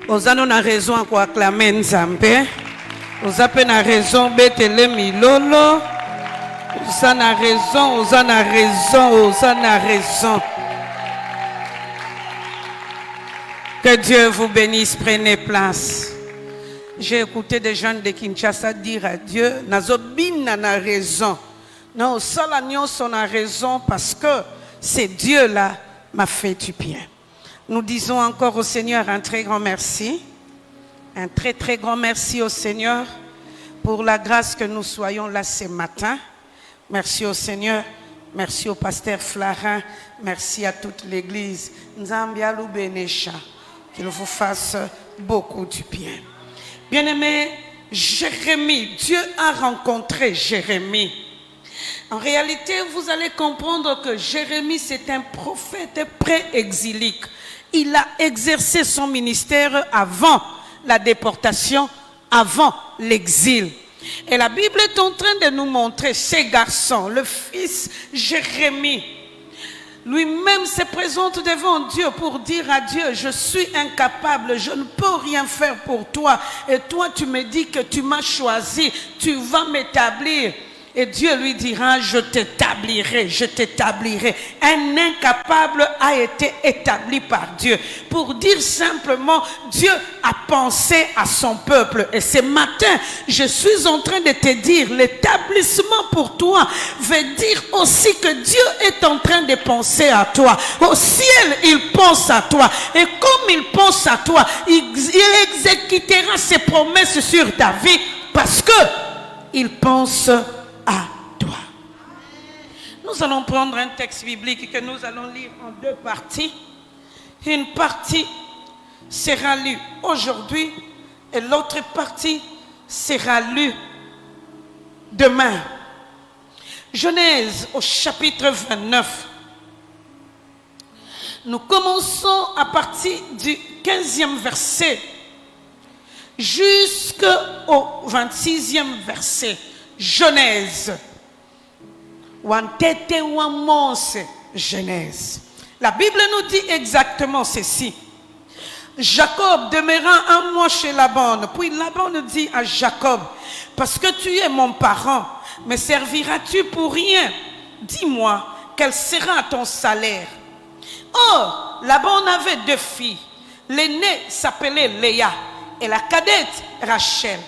Ozano na raison à quoi acclamer Nzambe. Ozape na raison betele milolo. Ozana raison, ozana raison, ozana raison. Que Dieu vous bénisse, prenez place. J'ai écouté des jeunes de Kinshasa dire à Dieu, Nazobina na raison. Non, Salagnon son a raison parce que c'est Dieu là m'a fait du bien. Nous disons encore au Seigneur un très grand merci. Un très très grand merci au Seigneur pour la grâce que nous soyons là ce matin. Merci au Seigneur. Merci au pasteur Flarin. Merci à toute l'église. Nzambialu Benesha. Qu'il vous fasse beaucoup du bien. Bien-aimé, Jérémie, Dieu a rencontré Jérémie. En réalité, vous allez comprendre que Jérémie, c'est un prophète pré-exilique. Il a exercé son ministère avant la déportation, avant l'exil. Et la Bible est en train de nous montrer ces garçons, le fils Jérémie. Lui-même se présente devant Dieu pour dire à Dieu, je suis incapable, je ne peux rien faire pour toi. Et toi, tu me dis que tu m'as choisi, tu vas m'établir. Et Dieu lui dira, je t'établirai, je t'établirai. Un incapable a été établi par Dieu. Pour dire simplement, Dieu a pensé à son peuple. Et ce matin, je suis en train de te dire, l'établissement pour toi veut dire aussi que Dieu est en train de penser à toi. Au ciel, il pense à toi. Et comme il pense à toi, il exécutera ses promesses sur ta vie parce que il pense à toi. Nous allons prendre un texte biblique que nous allons lire en deux parties. Une partie sera lue aujourd'hui et l'autre partie sera lue demain. Genèse au chapitre 29. Nous commençons à partir du 15e verset jusqu'au 26e verset. Genèse. Genèse. La Bible nous dit exactement ceci. Jacob demeura un mois chez Laban. Puis Laban dit à Jacob, parce que tu es mon parent, me serviras-tu pour rien? Dis-moi, quel sera ton salaire? Or, Laban avait deux filles. L'aînée s'appelait Léa et la cadette Rachel.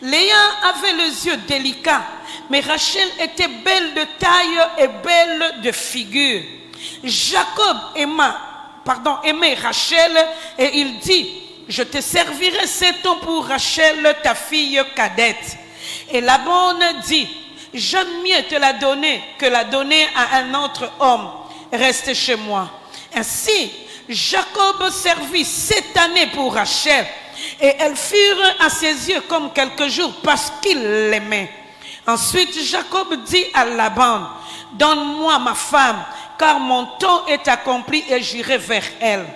Léa avait les yeux délicats, mais Rachel était belle de taille et belle de figure. Jacob aimait Rachel et il dit, je te servirai 7 ans pour Rachel, ta fille cadette. Et Laban dit, j'aime mieux te la donner que la donner à un autre homme. Reste chez moi. Ainsi, Jacob servit 7 années pour Rachel. Et elles furent à ses yeux comme quelques jours parce qu'il l'aimait. Ensuite, Jacob dit à Laban, donne-moi ma femme, car mon temps est accompli et j'irai vers elle.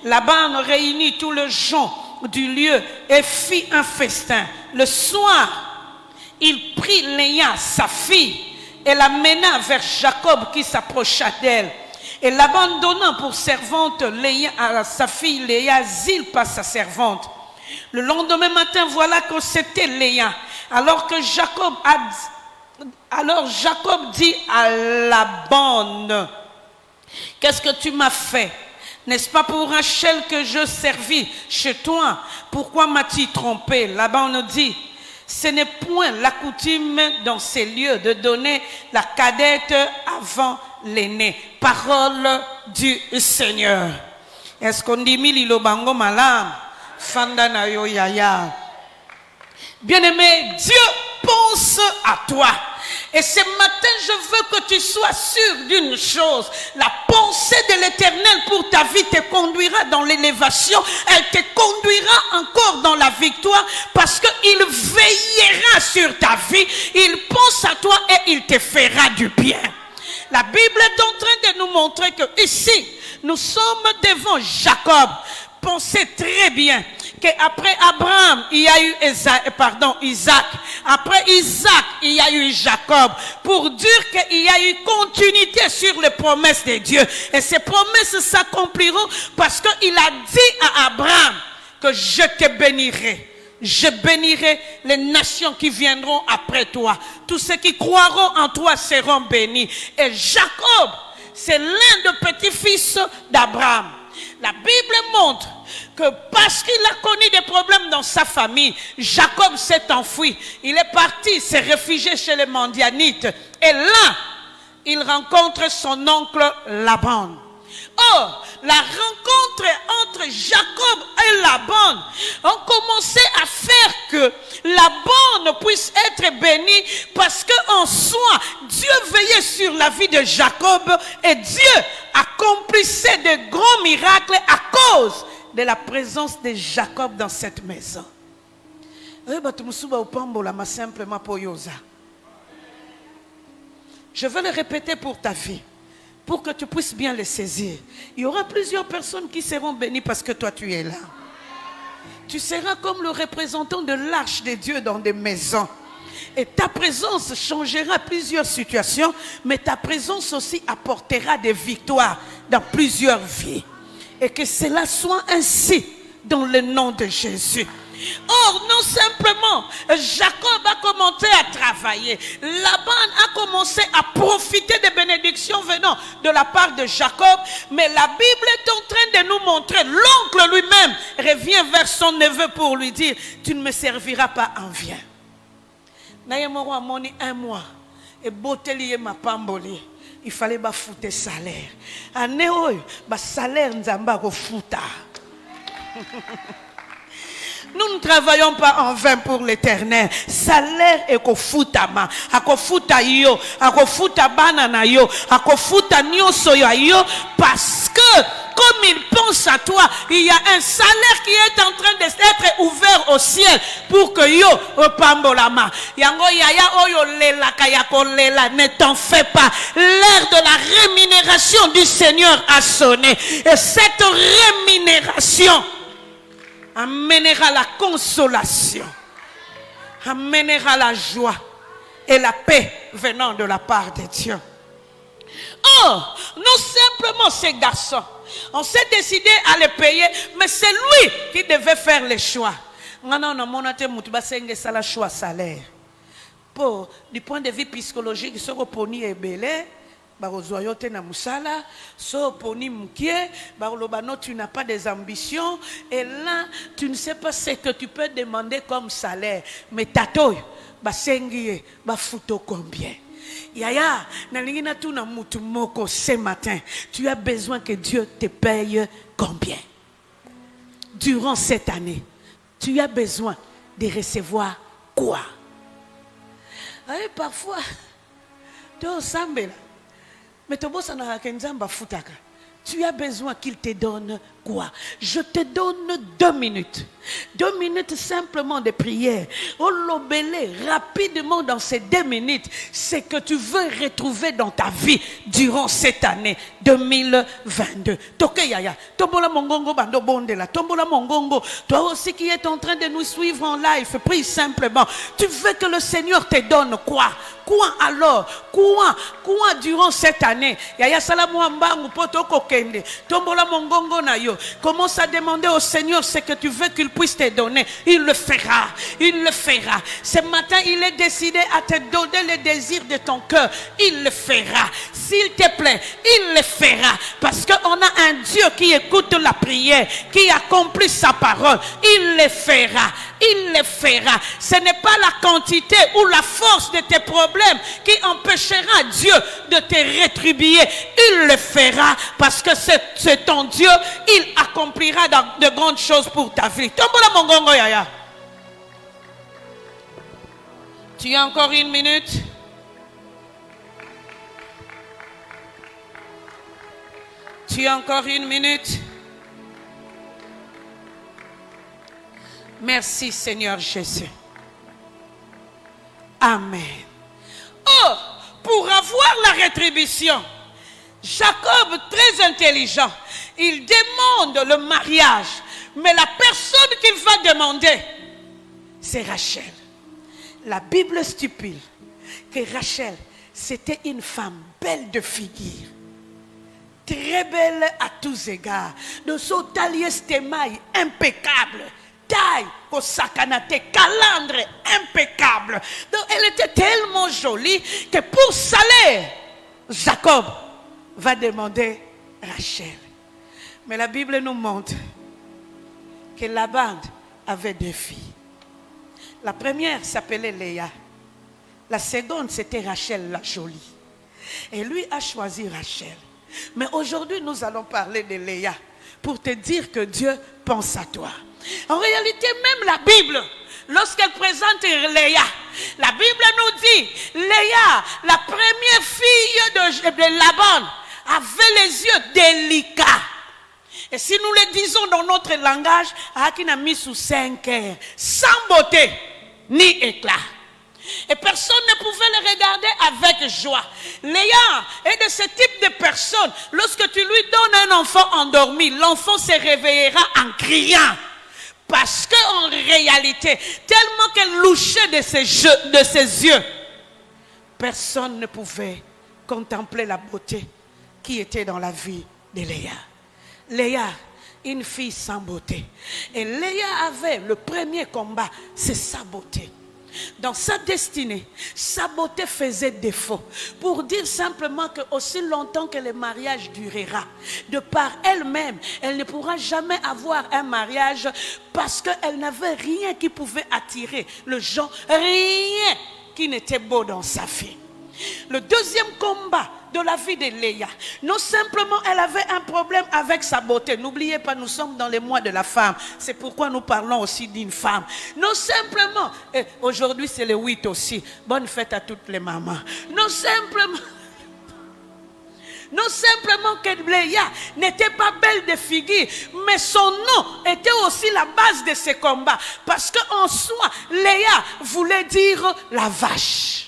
Laban réunit tous les gens du lieu et fit un festin. Le soir, il prit Léa, sa fille, et la mena vers Jacob qui s'approcha d'elle. Et Laban donna pour servante Léa, à sa fille Léa, Zilpa, sa servante. Le lendemain matin, voilà que c'était Léa. Alors Jacob dit à Laban, qu'est-ce que tu m'as fait? N'est-ce pas pour Rachel que je servis chez toi? Pourquoi m'as-tu trompé? Laban nous dit, ce n'est point la coutume dans ces lieux de donner la cadette avant l'aîné. Parole du Seigneur. Est-ce qu'on dit Mililo Bango Malam? Fanda yo yaya. Bien-aimé, Dieu pense à toi. Et ce matin, je veux que tu sois sûr d'une chose. La pensée de l'Éternel pour ta vie te conduira dans l'élévation. Elle te conduira encore dans la victoire parce qu'il veillera sur ta vie. Il pense à toi et il te fera du bien. La Bible est en train de nous montrer que ici, nous sommes devant Jacob. Pensez très bien qu'après Abraham, il y a eu Isaac. Après Isaac, il y a eu Jacob. Pour dire qu'il y a eu continuité sur les promesses de Dieu. Et ces promesses s'accompliront parce qu'il a dit à Abraham que je te bénirai. Je bénirai les nations qui viendront après toi. Tous ceux qui croiront en toi seront bénis. Et Jacob, c'est l'un des petits-fils d'Abraham. La Bible montre que parce qu'il a connu des problèmes dans sa famille, Jacob s'est enfui. Il est parti, s'est réfugié chez les Midianites. Et là, il rencontre son oncle Laban. Or, la rencontre entre Jacob et Laban a commencé à faire que Laban puisse être béni parce qu'en soi, Dieu veillait sur la vie de Jacob et Dieu accomplissait de grands miracles à cause de la présence de Jacob dans cette maison. Je veux le répéter pour ta vie, pour que tu puisses bien le saisir. Il y aura plusieurs personnes qui seront bénies parce que toi tu es là. Tu seras comme le représentant de l'arche de Dieu dans des maisons. Et ta présence changera plusieurs situations, mais ta présence aussi apportera des victoires dans plusieurs vies. Et que cela soit ainsi dans le nom de Jésus. Or, non simplement, Jacob a commencé à travailler. Laban a commencé à profiter des bénédictions venant de la part de Jacob. Mais la Bible est en train de nous montrer, l'oncle lui-même revient vers son neveu pour lui dire, tu ne me serviras pas en bien. Nayemoro a moni un mois et botelier ma pamboli. Il fallait foutre salaire. Anéoy, salaire nzamba ko fouta. Nous ne travaillons pas en vain pour l'éternel. Salaire est ko futama, ako futa yo, ako futa banana yo, ako futa nyoso yo, parce que comme il pense à toi, il y a un salaire qui est en train d'être ouvert au ciel pour que yo opambolama. Yango yaya oyo lela kayako lela, ne t'en fais pas. L'heure de la rémunération du Seigneur a sonné. Et cette rémunération amènera la consolation, amènera la joie et la paix venant de la part de Dieu. Or, non simplement ces garçons, on s'est décidé à les payer, mais c'est lui qui devait faire les choix. Choix salaire. Pour du point de vue psychologique, ce reponi est belé. Tu n'as pas des ambitions et là tu ne sais pas ce que tu peux demander comme salaire, mais tatoy basengie bafuto combien. Yaya nalingina tu na mutu moko ce matin, tu as besoin que Dieu te paye combien durant cette année. Tu as besoin de recevoir quoi? Et parfois tu sambela. Mais tu as besoin qu'il te donne quoi? Je te donne 2 minutes. 2 minutes simplement de prière. Olobele, rapidement dans ces 2 minutes, c'est que tu veux retrouver dans ta vie durant cette année 2022. Toke yaya, tombola mongongo bando bondela, tombola mongongo. Toi aussi qui es en train de nous suivre en live, prie simplement. Tu veux que le Seigneur te donne quoi? Quoi alors? Quoi durant cette année? Yaya salamu ambangu potoko kende. Tombola mongongo na yo. Commence à demander au Seigneur ce que tu veux qu'il puisse te donner. Il le fera. Il le fera. Ce matin, il est décidé à te donner les désirs de ton cœur. Il le fera. S'il te plaît, il le fera. Parce qu'on a un Dieu qui écoute la prière, qui accomplit sa parole. Il le fera. Il le fera. Ce n'est pas la quantité ou la force de tes problèmes qui empêchera Dieu de te rétribuer. Il le fera parce que c'est ton Dieu. Il accomplira de grandes choses pour ta vie. Tombola mongongo yaya. Tu as encore 1 minute? Tu as encore 1 minute? Merci Seigneur Jésus. Amen. Oh, pour avoir la rétribution, Jacob, très intelligent, il demande le mariage. Mais la personne qu'il va demander, c'est Rachel. La Bible stipule que Rachel, c'était une femme belle de figure, très belle à tous égards. De son taille stémaille impeccable. Taille, au sacanate, calandre impeccable. Donc elle était tellement jolie que pour saler, Jacob va demander Rachel. Mais la Bible nous montre que Laban avait 2 filles. La première s'appelait Léa. La seconde, c'était Rachel la jolie. Et lui a choisi Rachel. Mais aujourd'hui, nous allons parler de Léa pour te dire que Dieu pense à toi. En réalité, même la Bible, lorsqu'elle présente Léa, la Bible nous dit, Léa, la première fille de Laban, avait les yeux délicats. Et si nous le disons dans notre langage, Akina mis sous 5 heures, sans beauté ni éclat. Et personne ne pouvait le regarder avec joie. Léa est de ce type de personne. Lorsque tu lui donnes un enfant endormi, l'enfant se réveillera en criant. Parce qu'en réalité, tellement qu'elle louchait de ses yeux, personne ne pouvait contempler la beauté qui était dans la vie de Léa. Léa, une fille sans beauté. Et Léa avait le premier combat, c'est sa beauté. Dans sa destinée, sa beauté faisait défaut. Pour dire simplement que aussi longtemps que le mariage durera, de par elle-même, elle ne pourra jamais avoir un mariage parce qu'elle n'avait rien qui pouvait attirer le gens, rien qui n'était beau dans sa vie. Le deuxième combat de la vie de Léa, non simplement elle avait un problème avec sa beauté. N'oubliez pas, nous sommes dans les mois de la femme. C'est pourquoi nous parlons aussi d'une femme. Non simplement, et aujourd'hui c'est le 8 aussi. Bonne fête à toutes les mamans. Non simplement que Léa n'était pas belle de figure, mais son nom était aussi la base de ce combat. Parce qu'en soi, Léa voulait dire la vache.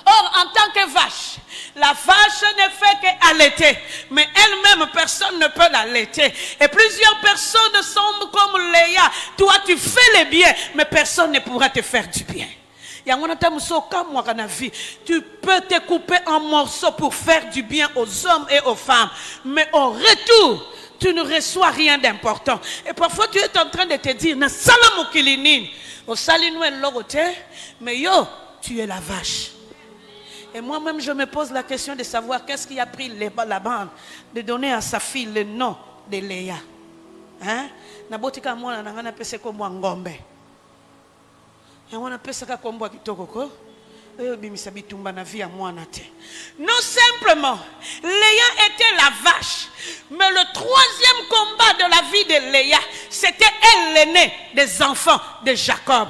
Or, en tant que vache, la vache ne fait qu'allaiter, mais elle-même, personne ne peut l'allaiter. Et plusieurs personnes sont comme Léa. Toi, tu fais le bien, mais personne ne pourra te faire du bien. Tu peux te couper en morceaux pour faire du bien aux hommes et aux femmes, mais au retour, tu ne reçois rien d'important. Et parfois, tu es en train de te dire, mais yo, tu es la vache. Et moi-même, je me pose la question de savoir qu'est-ce qui a pris Laban de donner à sa fille le nom de Léa. Hein? Nabotika mwana nangana pese ko ngombe. Ya mwana pese ka kombo kitoko ko. Non simplement, Léa était la vache, mais le troisième combat de la vie de Léa, c'était elle l'aînée des enfants de Jacob.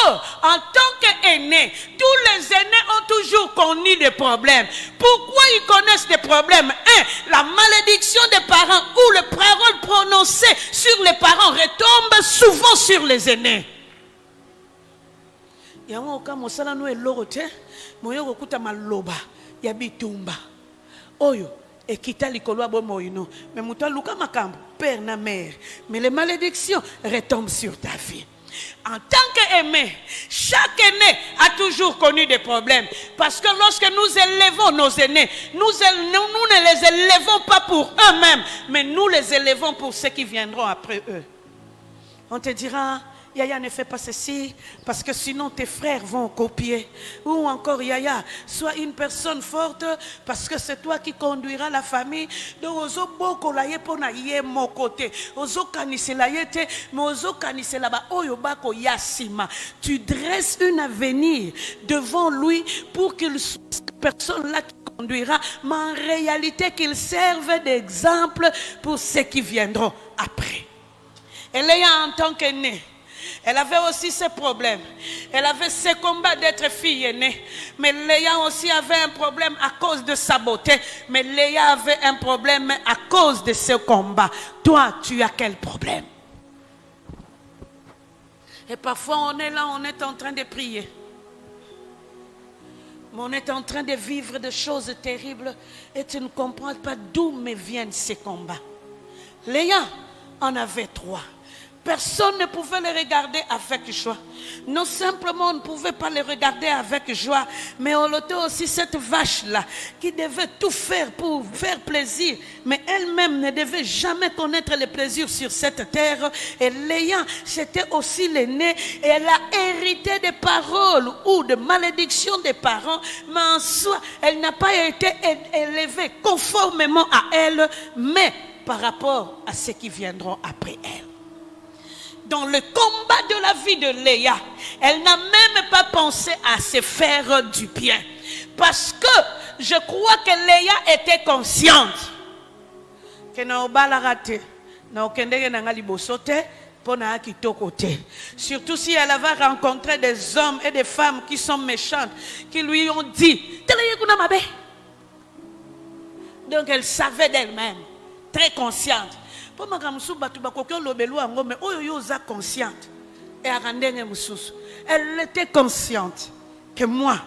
Or, en tant qu'aînée, tous les aînés ont toujours connu des problèmes. Pourquoi ils connaissent des problèmes? La malédiction des parents ou les paroles prononcées sur les parents retombent souvent sur les aînés. Yango oka mosala no eloko te moyo kokuta maloba ya bitumba oyo ekita likolo abomoino mais muto luka makambo père na mère mais les malédictions retombent sur ta vie. En tant qu'aimé, chaque aîné a toujours connu des problèmes. Parce que lorsque nous élevons nos aînés, nous ne les élevons pas pour eux-mêmes, mais nous les élevons pour ceux qui viendront après eux. On te dira, Yaya, ne fais pas ceci, parce que sinon tes frères vont copier. Ou encore, Yaya, sois une personne forte, parce que c'est toi qui conduiras la famille. Donc, ozo boko la yepo na ye mon côté. Ozo kanise la yete, mais ozo kanise la ba oyo bako yasima. Tu dresses un avenir devant lui pour qu'il soit cette personne-là qui conduira, mais en réalité qu'il serve d'exemple pour ceux qui viendront après. Et Léa, en tant qu'aînée, elle avait aussi ses problèmes. Elle avait ses combats d'être fille aînée. Mais Léa aussi avait un problème à cause de sa beauté. Mais Léa avait un problème à cause de ce combat. Toi, tu as quel problème? Et parfois, on est là, on est en train de prier. Mais on est en train de vivre des choses terribles. Et tu ne comprends pas d'où me viennent ces combats. Léa en avait 3. Personne ne pouvait les regarder avec joie. Non simplement on ne pouvait pas les regarder avec joie, mais on était aussi cette vache-là qui devait tout faire pour faire plaisir, mais elle-même ne devait jamais connaître le plaisir sur cette terre. Et Léa, c'était aussi l'aînée, et elle a hérité des paroles ou de malédictions des parents, mais en soi, elle n'a pas été élevée conformément à elle, mais par rapport à ceux qui viendront après elle. Dans le combat de la vie de Léa, elle n'a même pas pensé à se faire du bien. Parce que je crois que Léa était consciente que na obala raté, na okendeke na ngali bosote, pona akitokote. Surtout si elle avait rencontré des hommes et des femmes qui sont méchantes, qui lui ont dit, donc elle savait d'elle-même, très consciente. Elle était consciente que moi,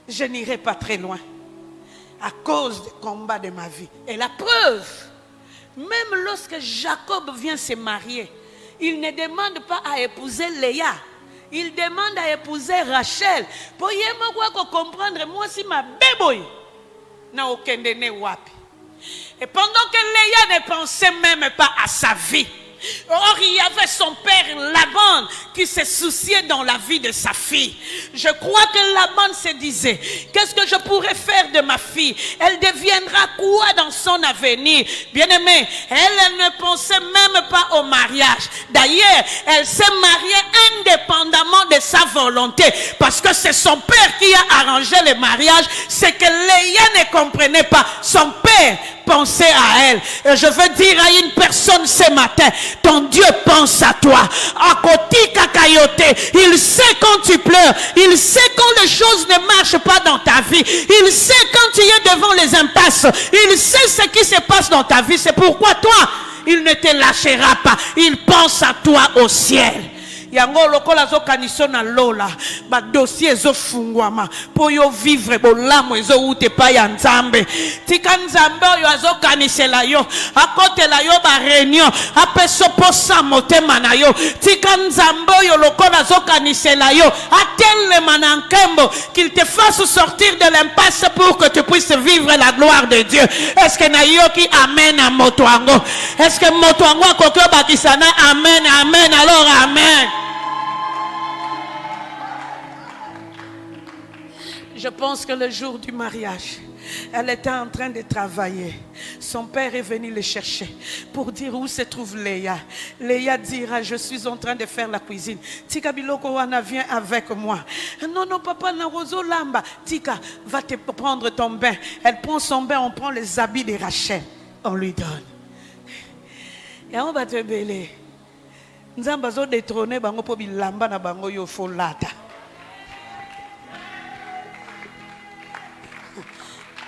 je n'irai pas très loin à cause des combats de ma vie. Et la preuve, même lorsque Jacob vient se marier, il ne demande pas à épouser Léa. Il demande à épouser Rachel. Pour comprendre, moi si ma bébé n'a aucun dene wapi. Et pendant que Léa ne pensait même pas à sa vie, or il y avait son père Laban qui se souciait dans la vie de sa fille. Je crois que Laban se disait, qu'est-ce que je pourrais faire de ma fille? Elle deviendra quoi dans son avenir? Bien aimé, elle ne pensait même pas au mariage. D'ailleurs, elle s'est mariée indépendamment de sa volonté, parce que c'est son père qui a arrangé le mariage. C'est que Léa ne comprenait pas. Son père pensait à elle. Et je veux dire à une personne ce matin, ton Dieu pense à toi. À côté kakayote, il sait quand tu pleures, il sait quand les choses ne marchent pas dans ta vie, il sait quand tu es devant les impasses, il sait ce qui se passe dans ta vie. C'est pourquoi toi, il ne te lâchera pas. Il pense à toi au ciel. Yango lokola zo kaniso na lola ba dossier zo fungwama po yo vivre bolamo ezo ute pa ya nzambe tika nzambe yo azo kanisela yo akotela yo ba réunion apeso posa motema na yo tika nzambe yo lokola zo kanisela yo atelle manankembo qu'il te fasse sortir de l'impasse pour que tu puisses vivre la gloire de Dieu. Est-ce que na yo qui amène à motoango? Est-ce que motoango akokyo bakisana? Amen, amen. Alors amen. Je pense que le jour du mariage, elle était en train de travailler. Son père est venu le chercher pour dire où se trouve Léa. Léa dira, je suis en train de faire la cuisine. Tika biloko wana, viens avec moi. Non, non, papa, narozo lamba. Tika, va te prendre ton bain. Elle prend son bain, on prend les habits de Rachel. On lui donne. Et on va te belé. Nzamba zo détrôner bango po bilamba na bango yo folata.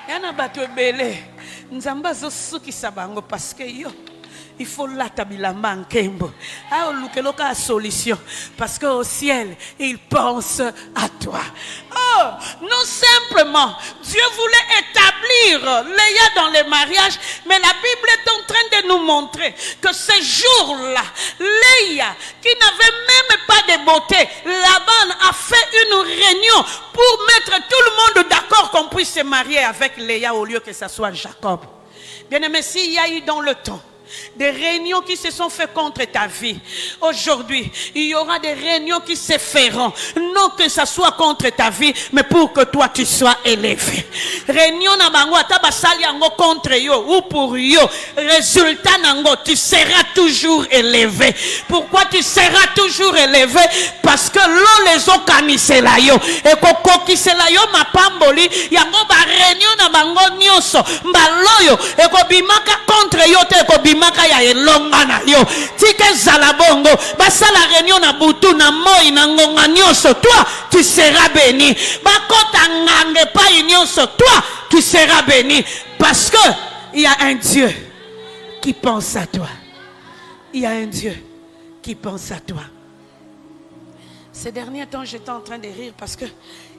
Yana bato ebele nzamba zo sukisa bango parce que yo il faut lata bilamba nkembo a olukeloka a solution parce que au ciel il pense à toi. Oh, non simplement Dieu voulait établir Léa dans le mariage, mais la Bible est en train de nous montrer que ce jour-là, Léa, qui n'avait même pas de beauté, Laban a fait une réunion pour mettre tout le monde d'accord qu'on puisse se marier avec Léa au lieu que ce soit Jacob. Bien aimé, s'il y a eu dans le temps des réunions qui se sont faites contre ta vie, aujourd'hui il y aura des réunions qui se feront, non que ça soit contre ta vie, mais pour que toi tu sois élevé. Réunion na bango ata basali yango contre yo ou pour yo, résultat nango tu seras toujours élevé. Pourquoi tu seras toujours élevé? Parce que l'on les ont kanisela yo et kokokisela yo mapamboli yango ba réunion na bango nyonso mbaloyo e ko bimaka contre yo te ko maka ya elonga na yo tika zalabongo basala réunion na butu na moi na ngonga nyonso, toi tu seras béni. Bakota ngange pa nyonso, toi tu seras béni parce que il y a un Dieu qui pense à toi. Il y a un Dieu qui pense à toi. Ces derniers temps, j'étais en train de rire parce que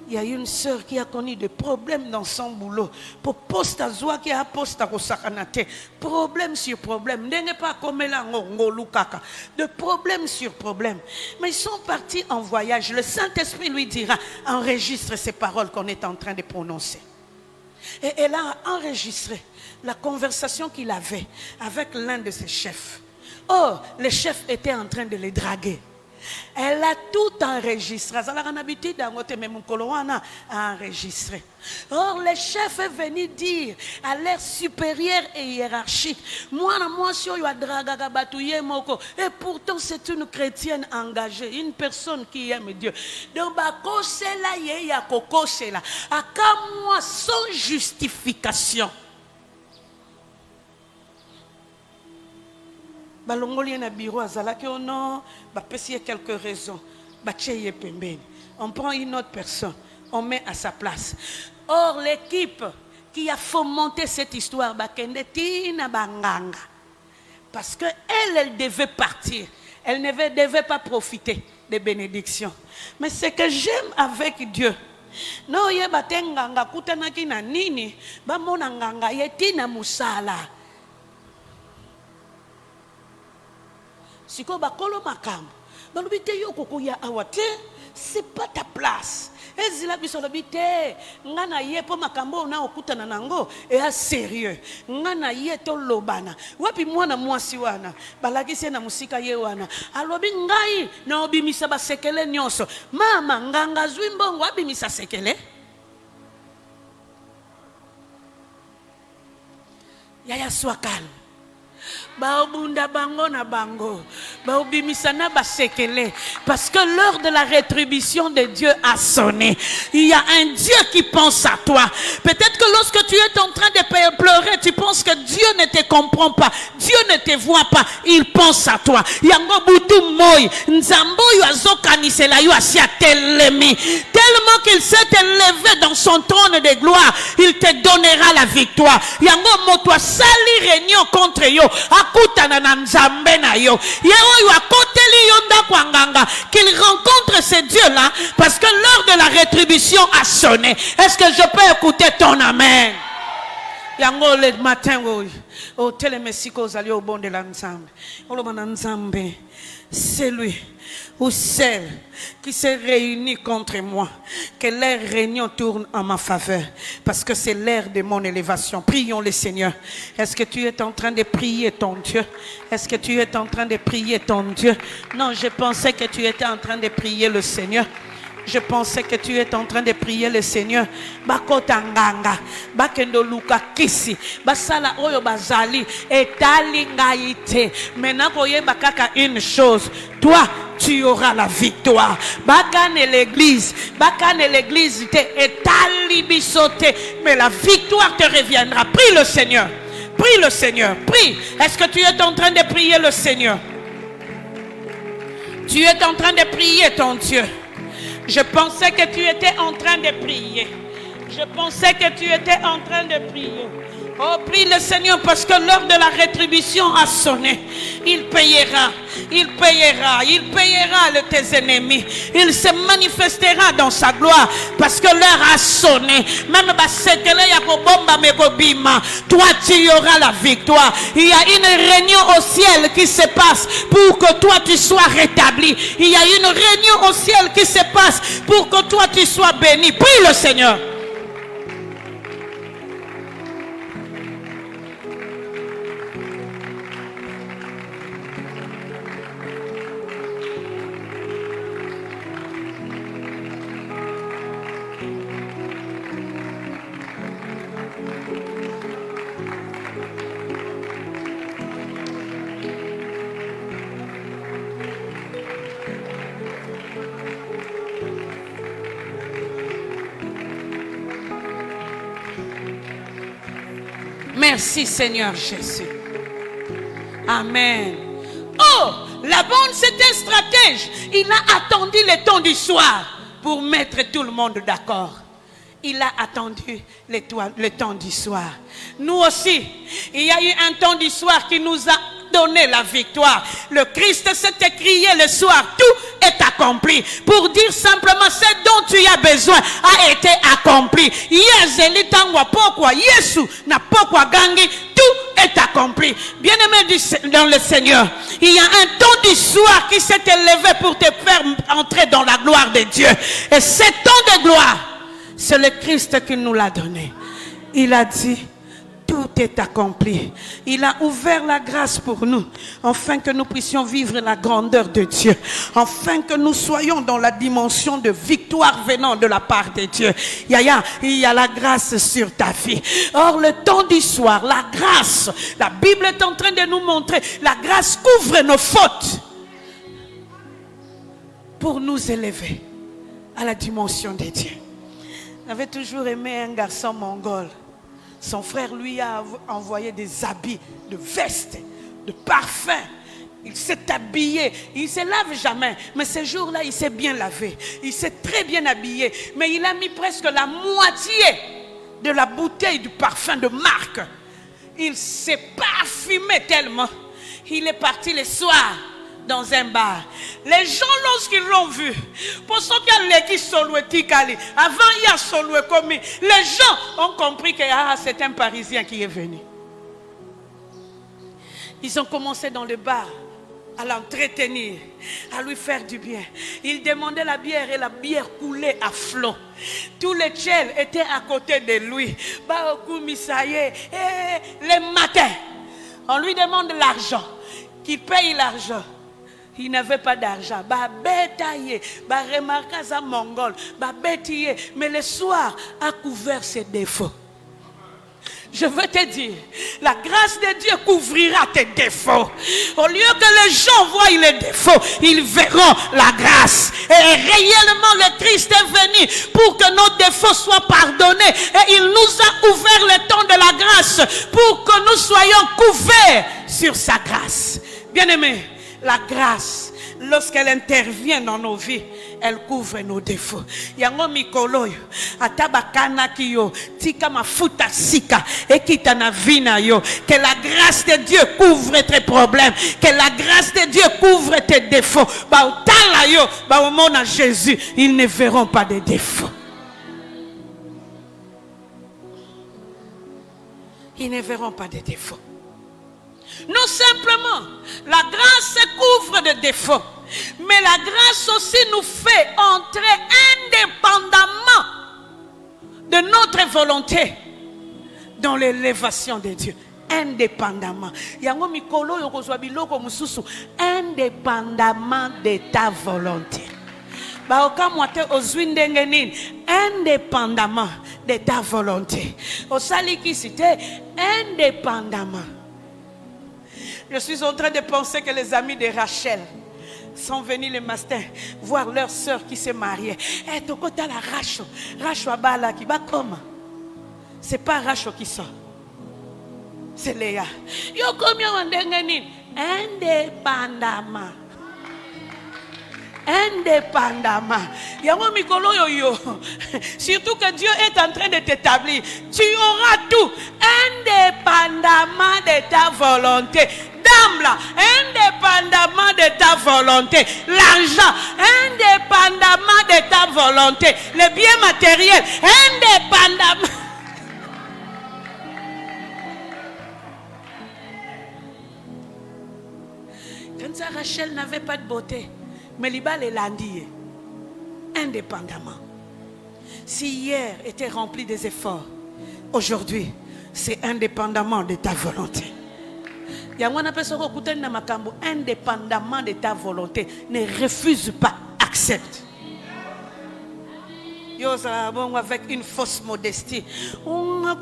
Il y a une sœur qui a connu des problèmes dans son boulot. Pour poste à Zoa qui a poste à Rosakanate. Problème sur problème. N'est pas comme là, de problème sur problème. Mais ils sont partis en voyage. Le Saint-Esprit lui dira, enregistre ces paroles qu'on est en train de prononcer. Et elle a enregistré la conversation qu'il avait avec l'un de ses chefs. Or, le chef était en train de les draguer. Elle a tout enregistré. Elle a l'habitude enregistré. Or, le chef est venu dire à l'air supérieur et hiérarchique, et pourtant c'est une chrétienne engagée, une personne qui aime Dieu. Donc, moi sans justification. Quelques raisons. On prend une autre personne, on met à sa place. Or, l'équipe qui a fomenté cette histoire, parce qu'elle devait partir, elle ne devait pas profiter des bénédictions. Mais ce que j'aime avec Dieu, non, il y a c'est pas ta place. Ezila bisolobite ngana ye po makambo na okutana nango e a sérieux ngana ye to lobana wapi mwana mwasi wana balagise na musika ye wana alobi ngai na obimisa basekele nyonso mama nganga zwi mbongo abimisa sekele yaya sois calme. Baobunda bango na bango, baobimisana basekele, parce que l'heure de la rétribution de Dieu a sonné. Il y a un Dieu qui pense à toi. Peut-être que lorsque tu es en train de pleurer, tu penses que Dieu ne te comprend pas, Dieu ne te voit pas, il pense à toi. Yango butu moy, nzambo yu azokanisela yu asia telemi, tellement qu'il s'est élevé dans son trône de gloire, il te donnera la victoire. Yango moto sali réunion contre yo. Qu'il rencontre ce Dieu-là parce que l'heure de la rétribution a sonné. Est-ce que je peux écouter ton amen? Yango le matin, au télémessiko zali au bon de la Nzambe. C'est lui ou celle qui s'est réunie contre moi, que leur réunion tourne en ma faveur, parce que c'est l'heure de mon élévation. Prions le Seigneur. Est-ce que tu es en train de prier ton Dieu? Est-ce que tu es en train de prier ton Dieu? Non, je pensais que tu étais en train de prier le Seigneur. Je pensais que tu es en train de prier le Seigneur. Bakotanganga, bakendo luka kisi, basala oyo bazali, etalingaite. Maintenant, voyez bakaka une chose. Toi, tu auras la victoire. Bakane l'église te etalibisote, mais la victoire te reviendra. Prie le Seigneur. Prie le Seigneur. Prie. Est-ce que tu es en train de prier le Seigneur? Tu es en train de prier ton Dieu. Je pensais que tu étais en train de prier. Je pensais que tu étais en train de prier. Oh, prie le Seigneur parce que l'heure de la rétribution a sonné. Il payera. Il payera. Il payera tes ennemis. Il se manifestera dans sa gloire parce que l'heure a sonné. Même toi, tu auras la victoire. Il y a une réunion au ciel qui se passe pour que toi, tu sois rétabli. Il y a une réunion au ciel qui se passe pour que toi, tu sois béni. Prie le Seigneur. Merci Seigneur Jésus. Amen. Oh, Laban c'était un stratège. Il a attendu le temps du soir pour mettre tout le monde d'accord. Il a attendu le temps du soir. Nous aussi, il y a eu un temps du soir qui nous a donné la victoire. Le Christ s'est écrié le soir, tout est accompli. Pour dire simplement, ce dont tu as besoin a été accompli. Tout est accompli. Bien-aimé dans le Seigneur, il y a un temps du soir qui s'est élevé pour te faire entrer dans la gloire de Dieu. Et ce temps de gloire, c'est le Christ qui nous l'a donné. Il a dit, tout est accompli. Il a ouvert la grâce pour nous, afin que nous puissions vivre la grandeur de Dieu, afin que nous soyons dans la dimension de victoire venant de la part de Dieu. Il y a la grâce sur ta vie. Or, le temps du soir, la grâce, la Bible est en train de nous montrer, la grâce couvre nos fautes pour nous élever à la dimension de Dieu. J'avais toujours aimé un garçon mongol. Son frère lui a envoyé des habits, de vestes, de parfums. Il s'est habillé, il ne se lave jamais. Mais ce jour-là, il s'est bien lavé. Il s'est très bien habillé. Mais il a mis presque la moitié de la bouteille du parfum de marque. Il s'est parfumé tellement. Il est parti le soir dans un bar. Les gens, lorsqu'ils l'ont vu, pour ceux qui ont l'église Solwetikali, avant il y a Solwekomi, les gens ont compris que c'est un Parisien qui est venu. Ils ont commencé dans le bar à l'entretenir, à lui faire du bien. Ils demandaient la bière et la bière coulait à flot. Tous les tchèles étaient à côté de lui. Les matins, on lui demande l'argent, qu'il paye l'argent. Il n'avait pas d'argent. Mais le soir a couvert ses défauts. Je veux te dire, la grâce de Dieu couvrira tes défauts. Au lieu que les gens voient les défauts, ils verront la grâce. Et réellement, le Christ est venu pour que nos défauts soient pardonnés. Et il nous a ouvert le temps de la grâce pour que nous soyons couverts sur sa grâce. Bien-aimés, la grâce, lorsqu'elle intervient dans nos vies, elle couvre nos défauts. Yango mikoloyo atabakana kiyo tika mafuta sika ekitana vina yo. Que la grâce de Dieu couvre tes problèmes, que la grâce de Dieu couvre tes défauts. Ba utala yo, ba omona Jésus, ils ne verront pas de défauts. Ils ne verront pas de défauts. Non simplement, la grâce couvre des défauts, mais la grâce aussi nous fait entrer indépendamment de notre volonté dans l'élévation de Dieu. Indépendamment. Indépendamment de ta volonté. Indépendamment de ta volonté. Indépendamment. Je suis en train de penser que les amis de Rachel sont venus le matin voir leur soeur qui s'est mariée. Eh, tokota la Racho. Racho abala qui va comment? C'est pas Racho qui sort. C'est Léa. Yo combien on dengeni? Indépendamment. Indépendamment. Yango mikolo yo yo. Surtout que Dieu est en train de t'établir. Tu auras tout. Indépendamment de ta volonté. Dame là, indépendamment de ta volonté. L'argent, indépendamment de ta volonté. Les biens matériels, indépendamment. Quand ça, Rachel n'avait pas de beauté, mais l'Ibal est lundi, indépendamment. Si hier était rempli des efforts, aujourd'hui, c'est indépendamment de ta volonté. Indépendamment de ta volonté, ne refuse pas, accepte. Avec une fausse modestie. Non,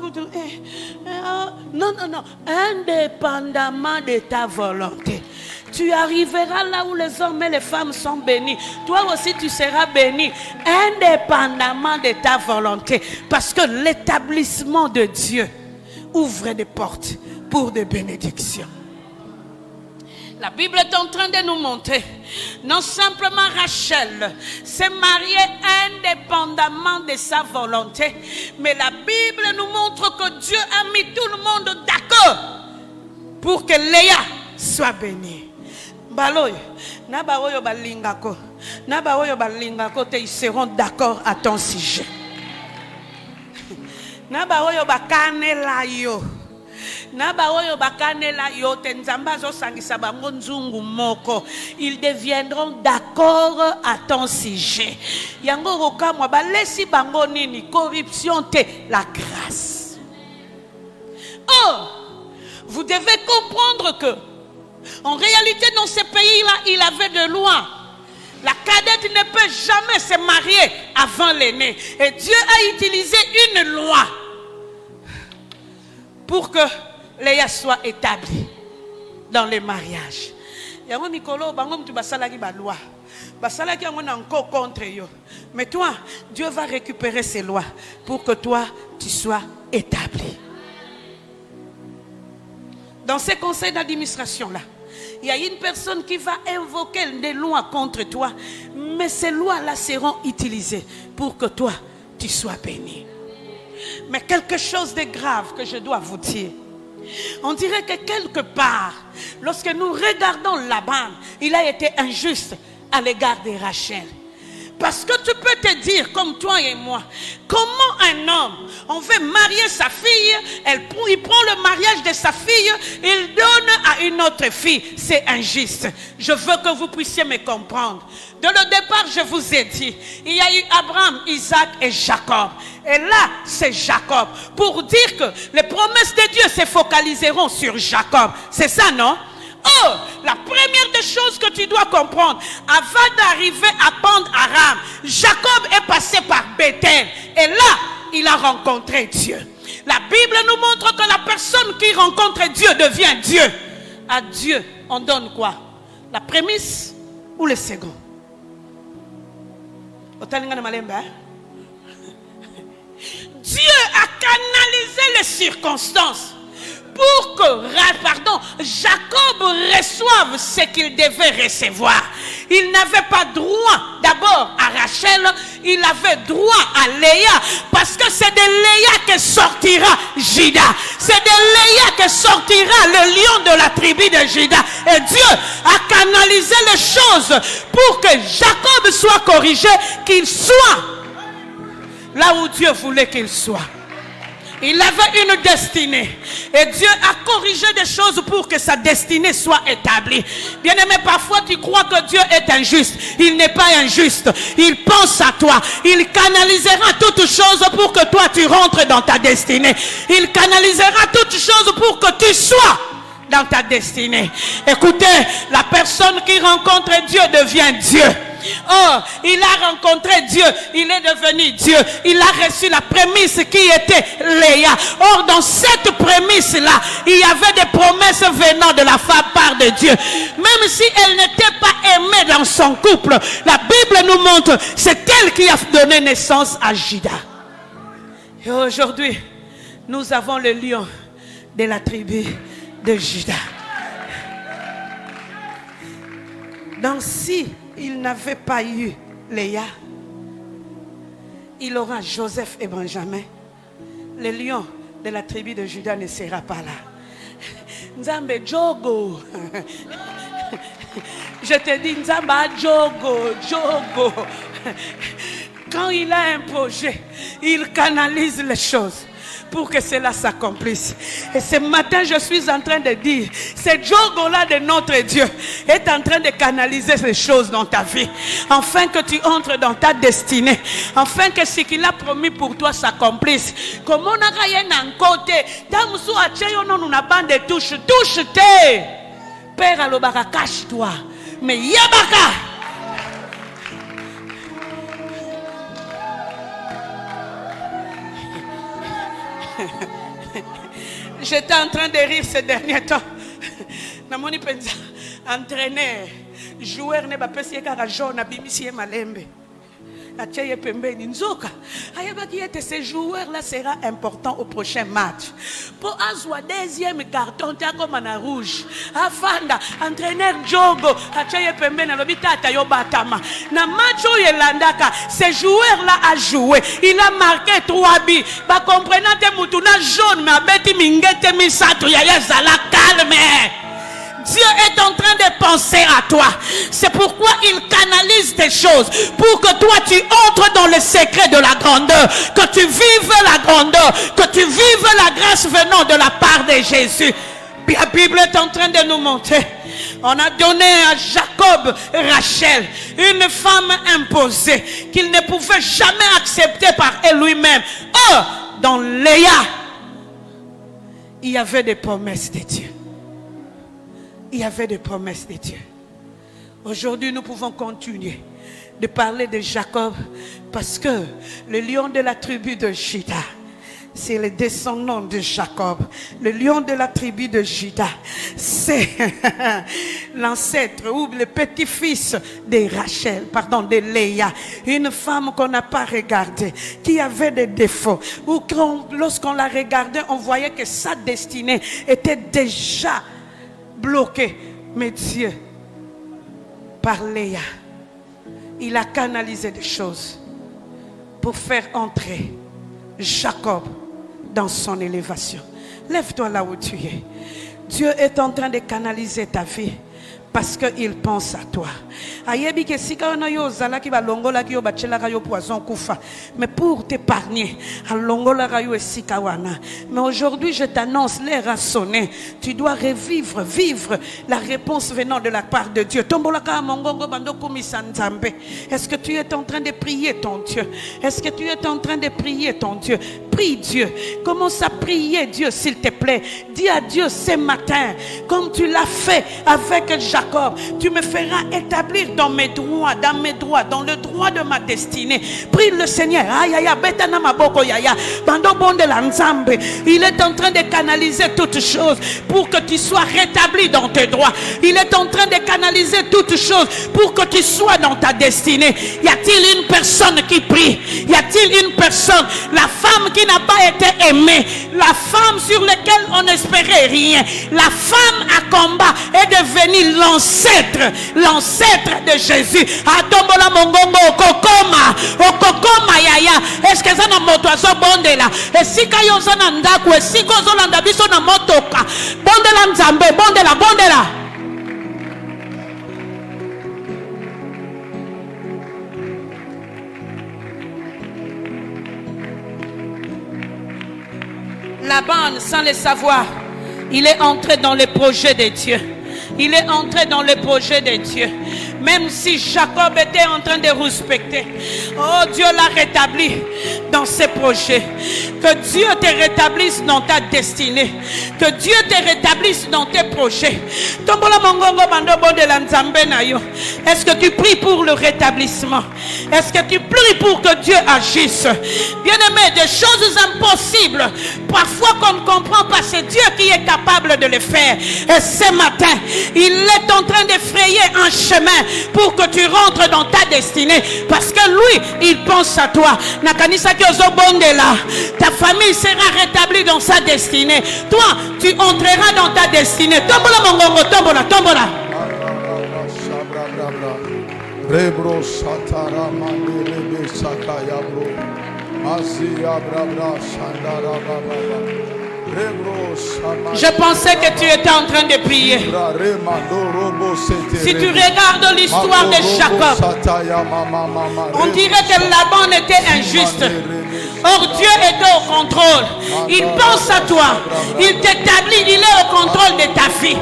indépendamment de ta volonté. Tu arriveras là où les hommes et les femmes sont bénis. Toi aussi tu seras béni. Indépendamment de ta volonté. Parce que l'établissement de Dieu ouvre des portes pour des bénédictions. La Bible est en train de nous montrer, non simplement Rachel s'est mariée indépendamment de sa volonté, mais la Bible nous montre que Dieu a mis tout le monde d'accord pour que Léa sois béni. Baloy, na baoyo balingako, na baoyo balingako te, ils seront d'accord à ton sujet. Na baoyo bakane la yo, na baoyo bakane la yo te nzamba zo sangisa bango nzungu moko, ils deviendront d'accord à ton sujet. Yango rokamwa balesi bango nini corruption te, la grâce. Or, vous devez comprendre que en réalité, dans ce pays-là, il avait de lois. La cadette ne peut jamais se marier avant l'aîné. Et Dieu a utilisé une loi pour que Léa soit établie dans le mariage. Mais toi, Dieu va récupérer ces lois pour que toi, tu sois établi. Dans ces conseils d'administration-là, il y a une personne qui va invoquer des lois contre toi, mais ces lois-là seront utilisées pour que toi, tu sois béni. Mais quelque chose de grave que je dois vous dire. On dirait que quelque part, lorsque nous regardons Laban, il a été injuste à l'égard de Rachel. Parce que tu peux te dire, comme toi et moi, comment un homme, on veut marier sa fille, il prend le mariage de sa fille, il donne à une autre fille. C'est injuste. Je veux que vous puissiez me comprendre. Dès le départ, je vous ai dit, il y a eu Abraham, Isaac et Jacob. Et là, c'est Jacob. Pour dire que les promesses de Dieu se focaliseront sur Jacob. C'est ça, non? Oh, la première des choses que tu dois comprendre, avant d'arriver à Pand-Aram, Jacob est passé par Bethel. Et là, il a rencontré Dieu. La Bible nous montre que la personne qui rencontre Dieu devient Dieu. À Dieu, on donne quoi? La prémisse ou le second? Dieu a canalisé les circonstances pour que, Jacob reçoive ce qu'il devait recevoir. Il n'avait pas droit d'abord à Rachel, il avait droit à Léa, parce que c'est de Léa que sortira Juda. C'est de Léa que sortira le lion de la tribu de Juda. Et Dieu a canalisé les choses pour que Jacob soit corrigé, qu'il soit là où Dieu voulait qu'il soit. Il avait une destinée. Et Dieu a corrigé des choses pour que sa destinée soit établie. Bien-aimé, parfois tu crois que Dieu est injuste. Il n'est pas injuste. Il pense à toi. Il canalisera toutes choses pour que toi tu rentres dans ta destinée. Il canalisera toutes choses pour que tu sois dans ta destinée. Écoutez, la personne qui rencontre Dieu devient Dieu. Oh, il a rencontré Dieu, il est devenu Dieu. Il a reçu la prémisse qui était Léa. Or, dans cette prémisse-là, il y avait des promesses venant de la femme part de Dieu. Même si elle n'était pas aimée dans son couple, la Bible nous montre, c'est elle qui a donné naissance à Juda. Et aujourd'hui, nous avons le lion de la tribu de Juda. Donc si il n'avait pas eu Léa, il aura Joseph et Benjamin. Le lion de la tribu de Juda ne sera pas là. Nzambe Jogo. Je te dis Nzamba Jogo, Jogo. Quand il a un projet, il canalise les choses pour que cela s'accomplisse. Et ce matin, je suis en train de dire, ce Jogo-là de notre Dieu est en train de canaliser ces choses dans ta vie, afin que tu entres dans ta destinée, afin que ce qu'il a promis pour toi s'accomplisse. Comme on a gagné un côté, Damsou a tchayo non on a bande touche, touche-te. Père alobaka, cache-toi. Mais yabaka. J'étais en train de rire ces derniers temps. Namoni penza entraîneur, joueur ne ba pesi ka jaune bimisi malembe. Atcheye pembeni nzoka. Ayabaki ete ce joueur là sera important au prochain match. Pour azwa deuxième carton tako mana rouge. Afanda entraîneur Jogo atcheye pembeni lobitata yo batama. Na match yelandaka, ce joueur là a joué. Il a marqué 3 buts. Ba comprenante mutuna jaune mais abeti mingete misato ya zala calme. Dieu est en train de penser à toi. C'est pourquoi il canalise des choses pour que toi tu entres dans le secret de la grandeur, que tu vives la grandeur, que tu vives la grâce venant de la part de Jésus. La Bible est en train de nous montrer. On a donné à Jacob Rachel, une femme imposée qu'il ne pouvait jamais accepter par lui-même. Oh, dans Léa, il y avait des promesses de Dieu. Il y avait des promesses de Dieu. Aujourd'hui, nous pouvons continuer de parler de Jacob parce que le lion de la tribu de Juda, c'est le descendant de Jacob. Le lion de la tribu de Juda, c'est l'ancêtre ou le petit-fils de Rachel, pardon, de Léa. Une femme qu'on n'a pas regardée, qui avait des défauts. Ou lorsqu'on la regardait, on voyait que sa destinée était déjà bloquée. Mais Dieu, par Léa, il a canalisé des choses pour faire entrer Jacob dans son élévation. Lève-toi là où tu es. Dieu est en train de canaliser ta vie parce qu'il pense à toi. Mais pour t'épargner, mais aujourd'hui je t'annonce, l'heure a sonné. Tu dois revivre, vivre la réponse venant de la part de Dieu. Est-ce que tu es en train de prier ton Dieu? Est-ce que tu es en train de prier ton Dieu? Prie Dieu. Commence à prier Dieu s'il te plaît. Dis à Dieu ce matin, comme tu l'as fait avec Jacob, tu me feras établir dans mes droits, dans le droit de ma destinée. Prie le Seigneur. Il est en train de canaliser toutes choses pour que tu sois rétabli dans tes droits. Il est en train de canaliser toutes choses pour que tu sois dans ta destinée. Y a-t-il une personne qui prie? Y a-t-il une personne? La femme qui n'a pas été aimée, la femme sur laquelle on n'espérait rien, la femme à combat est devenue l'ancêtre de Jésus. Atombola mongongo okokoma yaya. Est-ce que ça n'a moto aso bondela? Esika yoza na ndaku, esika ozolanda biso na motoka. Bondela nzambe, bondela. Laban, sans le savoir, il est entré dans le projet de Dieu. Il est entré dans le projet de Dieu. Même si Jacob était en train de respecter, oh, Dieu l'a rétabli dans ses projets. Que Dieu te rétablisse dans ta destinée. Que Dieu te rétablisse dans tes projets. Est-ce que tu pries pour le rétablissement? Est-ce que tu pries pour que Dieu agisse? Bien-aimé, des choses impossibles, parfois qu'on ne comprend pas, c'est Dieu qui est capable de le faire. Et ce matin, il est en train de frayer un chemin pour que tu rentres dans ta destinée, parce que lui, il pense à toi. Ta famille sera rétablie dans sa destinée. Toi, tu entreras dans ta destinée. Tombola. Rebro satara mandele sakaya bro. Asia brabra shandara baba. Je pensais que tu étais en train de prier. Si tu regardes l'histoire de Jacob, on dirait que Laban était injuste. Or Dieu était au contrôle. Il pense à toi. Il t'établit. Il est au contrôle de ta vie.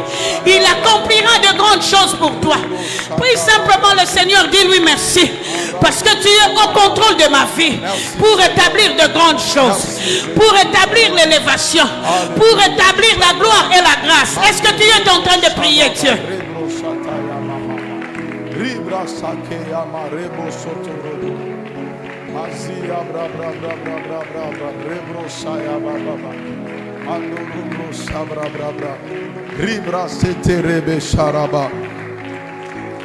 Il accomplira de grandes choses pour toi. Prie simplement le Seigneur. Dis-lui merci. Parce que tu es au contrôle de ma vie. Pour établir de grandes choses. Pour établir l'élévation. Pour établir la gloire et la grâce. Est-ce que tu es en train de prier Dieu?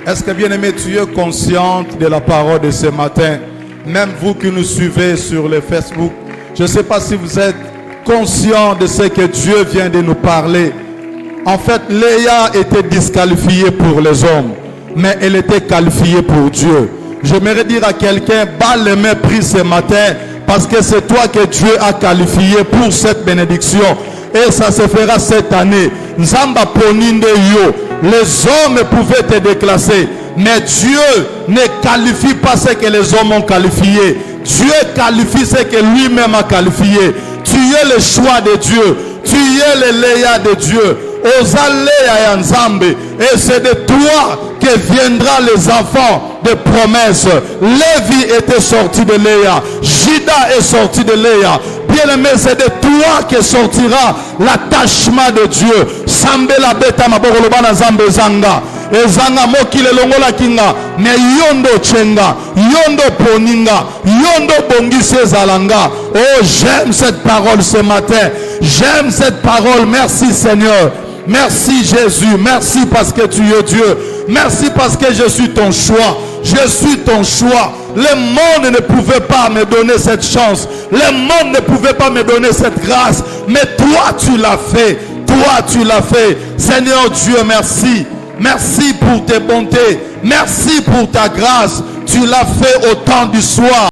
Est-ce que bien aimé, tu es consciente de la parole de ce matin? Même vous qui nous suivez sur le Facebook, je ne sais pas si vous êtes conscient de ce que Dieu vient de nous parler. En fait, Léa était disqualifiée pour les hommes, mais elle était qualifiée pour Dieu. J'aimerais dire à quelqu'un, bats les mains prises ce matin, parce que c'est toi que Dieu a qualifié pour cette bénédiction. et ça se fera cette année. Nzamba poninde yo. Les hommes pouvaient te déclasser, mais Dieu ne qualifie pas ce que les hommes ont qualifié. Dieu qualifie ce que lui-même a qualifié. Tu es le choix de Dieu. Tu es le Léa de Dieu. Osaléa Nzambe. Et c'est de toi que viendront les enfants de promesses. Lévi était sorti de Léa. Juda est sorti de Léa. Bien-aimé, c'est de toi que sortira l'attachement de Dieu. Sambe la beta maborolobana Nzambe zanga. Ezanga mokile longola kinga. Mais yondo chenga. Yondo poninga. Yondo bongisi ezalanga. Oh, j'aime cette parole ce matin. J'aime cette parole. Merci Seigneur. Merci Jésus. Merci parce que tu es Dieu. Merci parce que je suis ton choix. Je suis ton choix. Le monde ne pouvait pas me donner cette chance. Le monde ne pouvait pas me donner cette grâce. Mais toi, tu l'as fait. Toi, tu l'as fait. Seigneur Dieu, merci. Merci pour tes bontés. Merci pour ta grâce. Tu l'as fait au temps du soir.